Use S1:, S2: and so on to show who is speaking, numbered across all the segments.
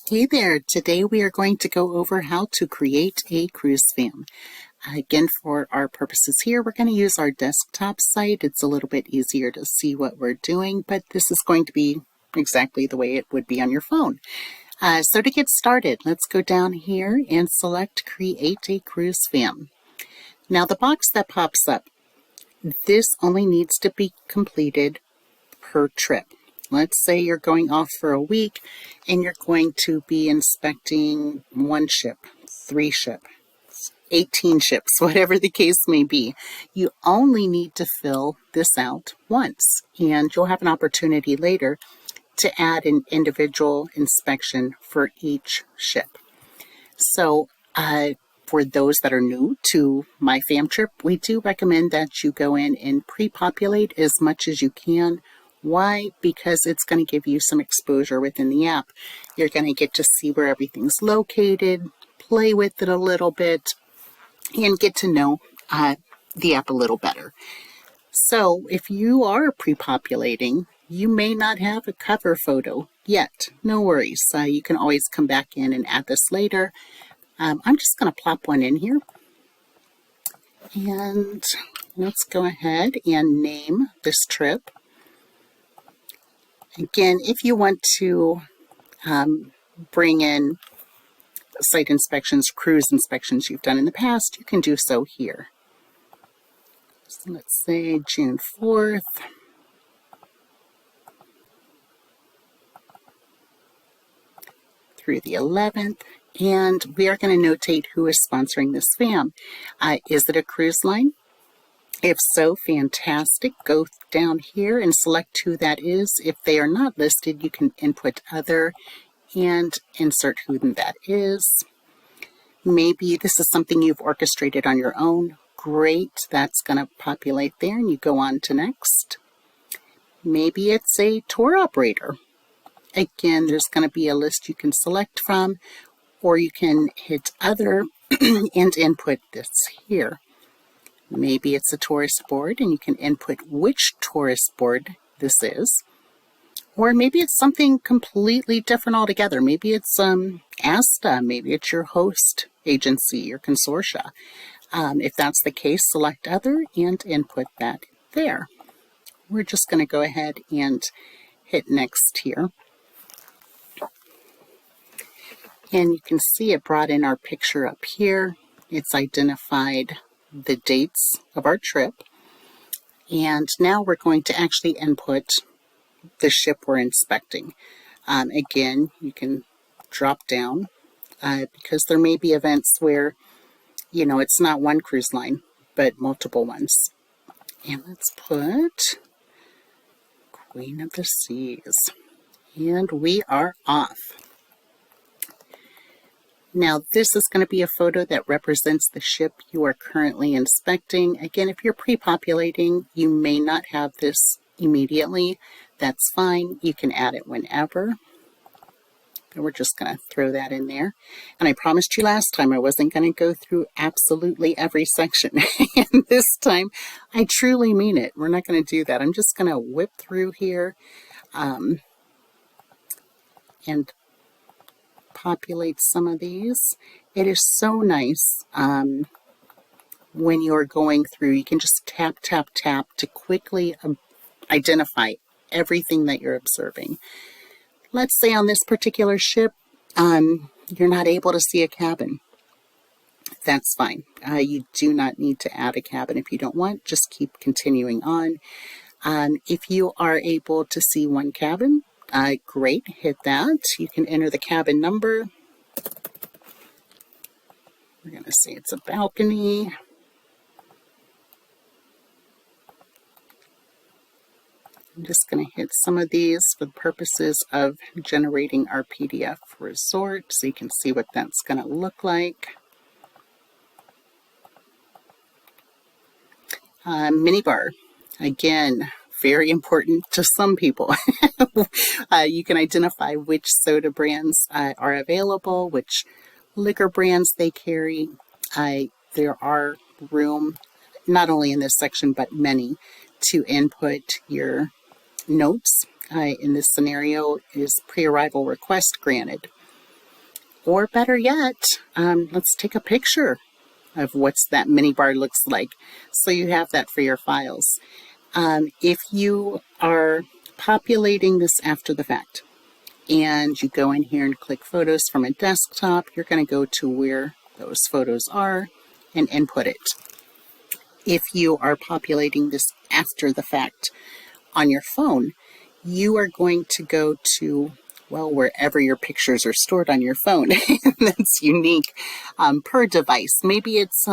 S1: Hey there, today we are going to go over how to create a cruise fan. Again, for our purposes here, we're going to use our desktop site. It's a little bit easier to see what we're doing, but this is going to be exactly the way it would be on your phone. So to get started, let's go down here and select Create a Cruise Fan. Now the box that pops up, this only needs to be completed per trip. Let's say you're going off for a week and you're going to be inspecting one ship, 3 ships, 18 ships, whatever the case may be. You only need to fill this out once, and you'll have an opportunity later to add an individual inspection for each ship. So for those that are new to My Fam Trip, we do recommend that you go in and pre-populate as much as you can. Why? Because it's going to give you some exposure within the app. You're going to get to see where everything's located, play with it a little bit, and get to know the app a little better. So if you are pre-populating, you may not have a cover photo yet. No worries. You can always come back in and add this later. I'm just going to plop one in here. And let's go ahead and name this trip. Again, if you want to bring in site inspections, cruise inspections you've done in the past, you can do so here. So let's say June 4th. Through the 11th. And we are going to notate who is sponsoring this fam. Is it a cruise line? If so, fantastic. Go down here and select who that is. If they are not listed, you can input other and insert who that is. Maybe this is something you've orchestrated on your own. Great, that's going to populate there and you go on to next. Maybe it's a tour operator. Again, there's going to be a list you can select from, or you can hit other and input this here. Maybe it's a tourist board and you can input which tourist board this is. Or maybe it's something completely different altogether. Maybe it's ASTA, maybe it's your host agency, your consortia. If that's the case, select other and input that there. We're just going to go ahead and hit next here. And you can see it brought in our picture up here. It's identified the dates of our trip. And now we're going to actually input the ship we're inspecting. Again, you can drop down because there may be events where, you know, it's not one cruise line, but multiple ones. And let's put Queen of the Seas. And we are off. Now, this is going to be a photo that represents the ship you are currently inspecting. Again, if you're pre-populating, you may not have this immediately. That's fine. You can add it whenever. And we're just going to throw that in there. And I promised you last time I wasn't going to go through absolutely every section. And this time, I truly mean it. We're not going to do that. I'm just going to whip through here and populate some of these. It is so nice when you're going through. You can just tap, tap, tap to quickly identify everything that you're observing. Let's say on this particular ship, you're not able to see a cabin. That's fine. You do not need to add a cabin if you don't want. Just keep continuing on. If you are able to see one cabin, great, hit that. You can enter the cabin number. We're going to say it's a balcony. I'm just going to hit some of these for the purposes of generating our PDF resort so you can see what that's going to look like. Minibar, again, very important to some people. You can identify which soda brands are available, which liquor brands they carry. There are room, not only in this section, but many, to input your notes. In this scenario is pre-arrival request granted. Or better yet, let's take a picture of what's that minibar looks like, so you have that for your files. If you are populating this after the fact, and you go in here and click photos from a desktop, you're going to go to where those photos are and input it. If you are populating this after the fact on your phone, you are going to go to, well, wherever your pictures are stored on your phone. That's unique per device. Maybe it's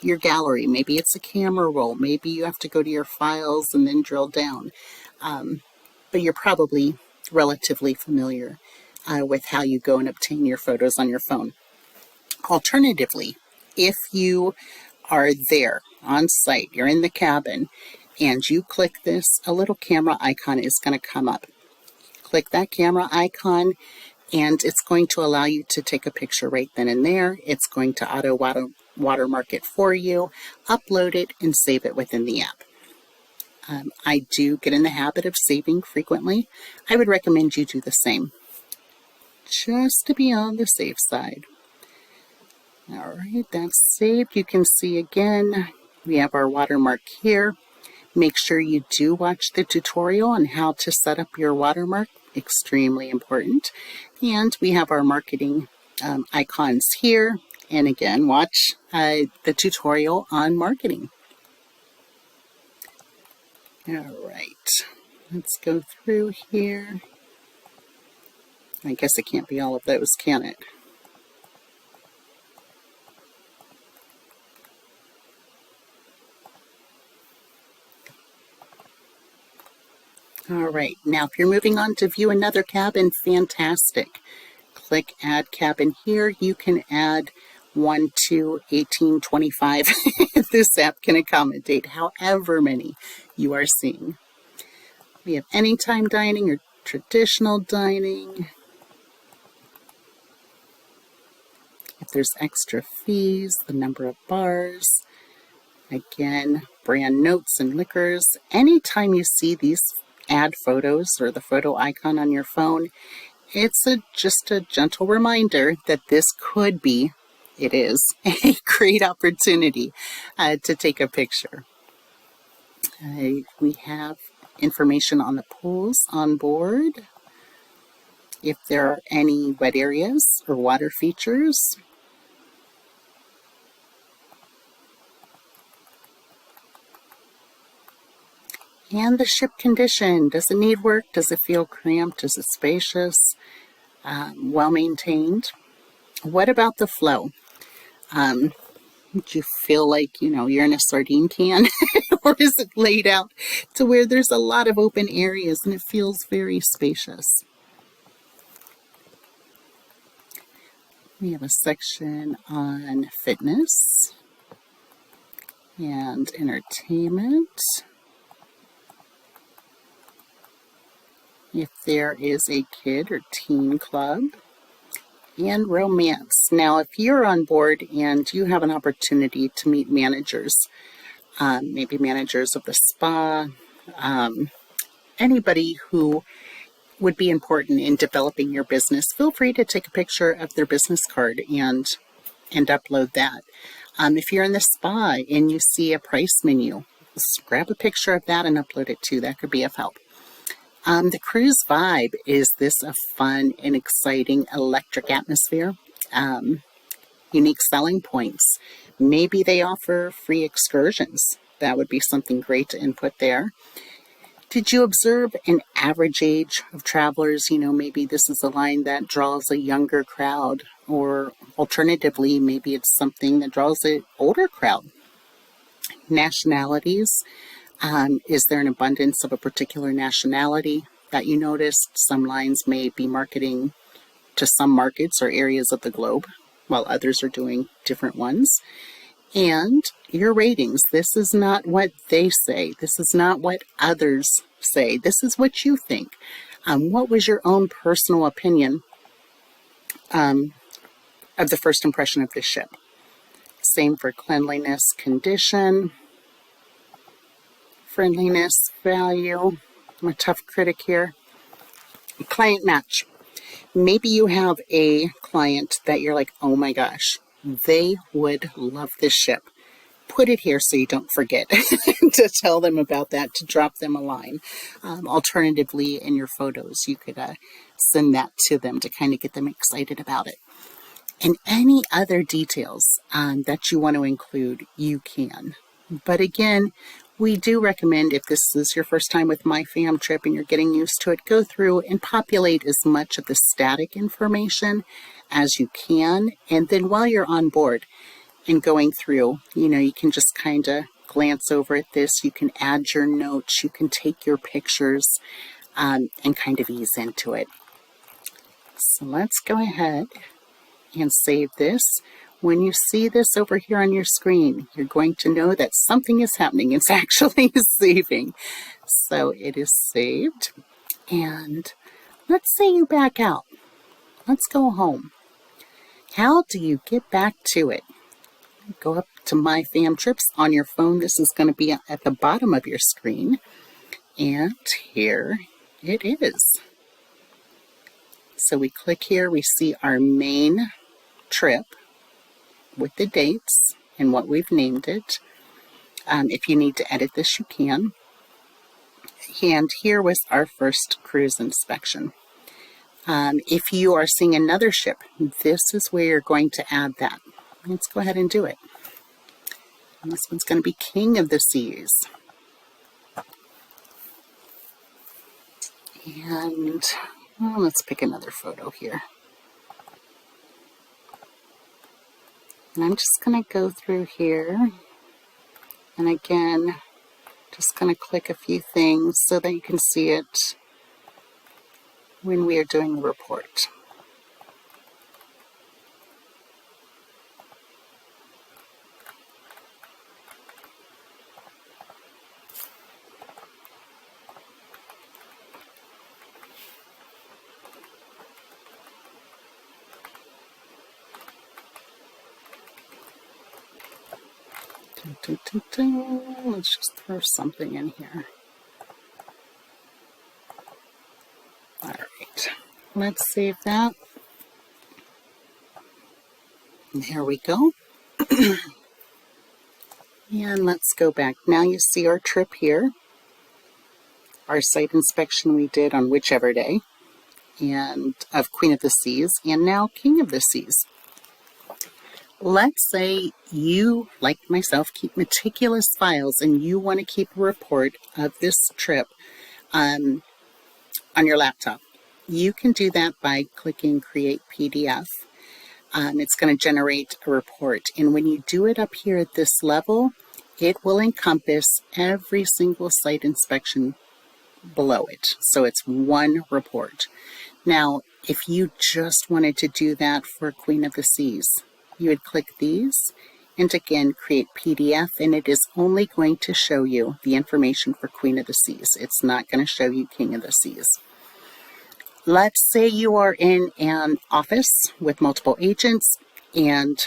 S1: your gallery, maybe it's a camera roll, maybe you have to go to your files and then drill down. But you're probably relatively familiar with how you go and obtain your photos on your phone. Alternatively, if you are there on site, you're in the cabin, and you click this, a little camera icon is going to come up. Click that camera icon, and it's going to allow you to take a picture right then and there. It's going to auto watermark it for you, upload it, and save it within the app. I do get in the habit of saving frequently. I would recommend you do the same, just to be on the safe side. All right, that's saved. You can see again, we have our watermark here. Make sure you do watch the tutorial on how to set up your watermark, extremely important. And we have our marketing icons here. And again, watch the tutorial on marketing. All right, let's go through here. I guess it can't be all of those, can it? All right, now if you're moving on to view another cabin, fantastic. Click Add Cabin here. You can add 1, 2, 18, 25. This app can accommodate however many you are seeing. We have anytime dining or traditional dining. If there's extra fees, the number of bars. Again, brand notes and liquors. Anytime you see these add photos or the photo icon on your phone, it's just a gentle reminder that this could be, it is, a great opportunity to take a picture. We have information on the pools on board, if there are any wet areas or water features. And the ship condition. Does it need work? Does it feel cramped? Is it spacious? Well maintained? What about the flow? Do you feel like, you're in a sardine can? Or is it laid out to where there's a lot of open areas and it feels very spacious? We have a section on fitness and entertainment. If there is a kid or teen club, and romance. Now, if you're on board and you have an opportunity to meet managers, maybe managers of the spa, anybody who would be important in developing your business, feel free to take a picture of their business card and upload that. If you're in the spa and you see a price menu, just grab a picture of that and upload it too. That could be of help. The cruise vibe, is this a fun and exciting electric atmosphere? Unique selling points. Maybe they offer free excursions. That would be something great to input there. Did you observe an average age of travelers? Maybe this is a line that draws a younger crowd, or alternatively, maybe it's something that draws an older crowd. Nationalities. Is there an abundance of a particular nationality that you noticed? Some lines may be marketing to some markets or areas of the globe, while others are doing different ones. And your ratings. This is not what they say. This is not what others say. This is what you think. What was your own personal opinion of the first impression of this ship? Same for cleanliness, condition, friendliness, value. I'm a tough critic here. Client match. Maybe you have a client that you're like, oh my gosh, they would love this ship. Put it here so you don't forget to tell them about that, to drop them a line. Alternatively, in your photos, you could send that to them to kind of get them excited about it. And any other details that you want to include, you can. But again, we do recommend, if this is your first time with My Fam Trip and you're getting used to it, go through and populate as much of the static information as you can. And then while you're on board and going through, you can just kind of glance over at this. You can add your notes. You can take your pictures and kind of ease into it. So let's go ahead and save this. When you see this over here on your screen, you're going to know that something is happening. It's actually saving. So it is saved. And let's say you back out. Let's go home. How do you get back to it? Go up to My Fam Trips on your phone. This is going to be at the bottom of your screen. And here it is. So we click here. We see our main trip with the dates and what we've named it. If you need to edit this, you can. And here was our first cruise inspection. If you are seeing another ship, this is where you're going to add that. Let's go ahead and do it. And this one's going to be King of the Seas. And let's pick another photo here. And I'm just going to go through here, and again, just going to click a few things so that you can see it when we are doing the report. Let's just throw something in here. All right, let's save that. And here we go. And let's go back. Now you see our trip here, our site inspection we did on whichever day, and of Queen of the Seas, and now King of the Seas. Let's say you, like myself, keep meticulous files and you want to keep a report of this trip on your laptop. You can do that by clicking Create PDF. It's going to generate a report. And when you do it up here at this level, it will encompass every single site inspection below it. So it's one report. Now, if you just wanted to do that for Queen of the Seas, you would click these and again create PDF, and it is only going to show you the information for Queen of the Seas. It's not going to show you King of the Seas. Let's say you are in an office with multiple agents and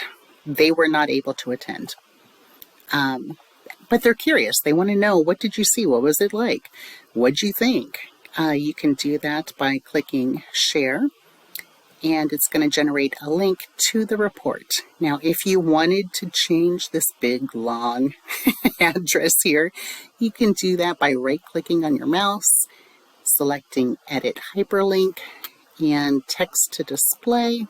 S1: they were not able to attend. But they're curious. They want to know, what did you see? What was it like? What'd you think? You can do that by clicking Share, and it's going to generate a link to the report. Now, if you wanted to change this big, long address here, you can do that by right-clicking on your mouse, selecting Edit Hyperlink, and Text to Display.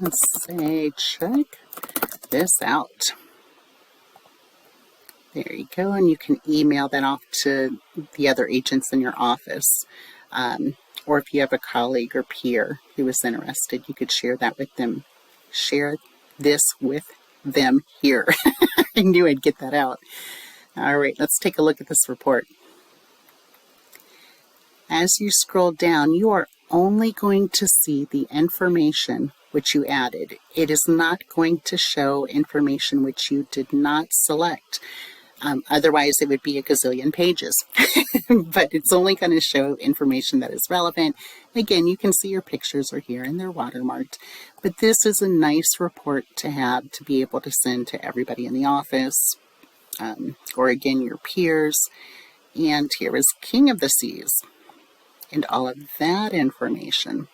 S1: Let's say, check this out. There you go, and you can email that off to the other agents in your office. Or if you have a colleague or peer who is interested, you could share that with them. Share this with them here. I knew I'd get that out. All right, let's take a look at this report. As you scroll down, you are only going to see the information which you added. It is not going to show information which you did not select. Otherwise, it would be a gazillion pages. But it's only going to show information that is relevant. Again, you can see your pictures are here and they're watermarked. But this is a nice report to have to be able to send to everybody in the office, or again, your peers. And here is King of the Seas and all of that information.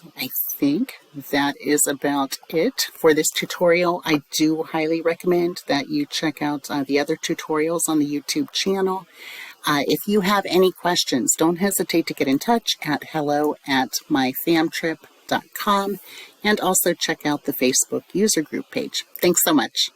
S1: So I think that is about it for this tutorial. I do highly recommend that you check out the other tutorials on the YouTube channel. If you have any questions, don't hesitate to get in touch at hello@myfamtrip.com, and also check out the Facebook user group page. Thanks so much.